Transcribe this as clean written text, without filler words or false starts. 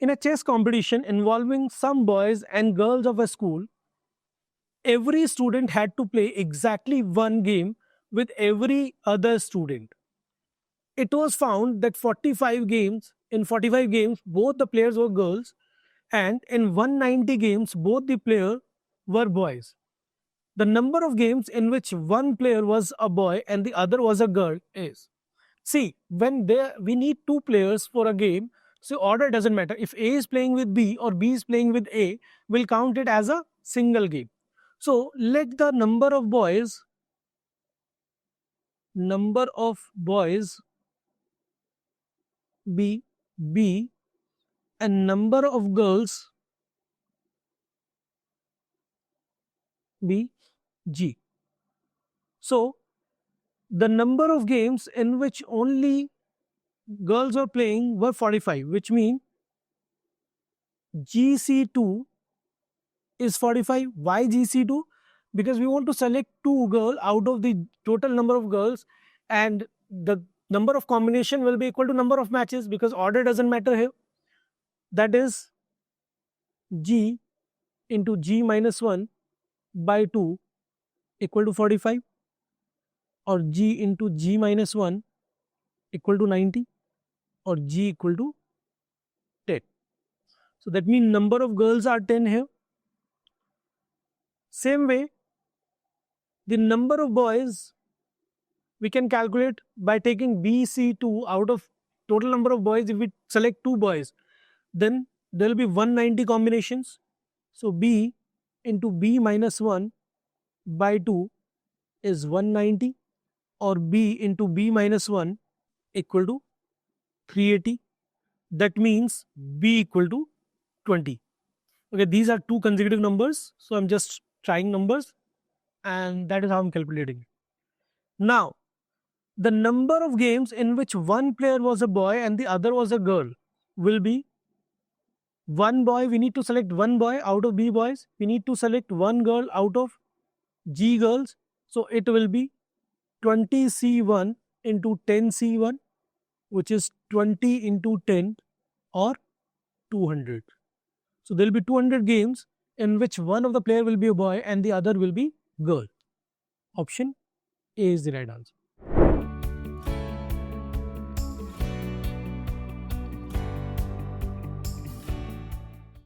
In a chess competition involving some boys and girls of a school, every student had to play exactly one game with every other student. It was found that 45 games, both the players were girls, and in 190 games, both the players were boys. The number of games in which one player was a boy and the other was a girl is. See, when there we need two players for a game, so order doesn't matter. If A is playing with B or B is playing with A, we'll count it as a single game. So let the number of boys be B and number of girls be G. So the number of games in which only girls were playing were 45, which means GC2 is 45. Why GC2? Because we want to select two girls out of the total number of girls, and the number of combination will be equal to number of matches because order doesn't matter here. That is G into G minus 1 by 2 equal to 45, or G into G minus 1 equal to 90, or G equal to 10. So that means number of girls are 10 here. Same way, the number of boys we can calculate by taking BC2 out of total number of boys. If we select two boys, then there will be 190 combinations. So B into B minus 1 by 2 is 190, or B into B minus 1 equal to 380. That means B equal to 20. Okay, these are two consecutive numbers. So I'm just trying numbers, and that is how I'm calculating it. Now, the number of games in which one player was a boy and the other was a girl will be one boy. We need to select one boy out of B boys. We need to select one girl out of G girls. So it will be 20C1 into 10C1, which is 20 into 10, or 200. So there will be 200 games in which one of the player will be a boy and the other will be girl. Option A is the right answer.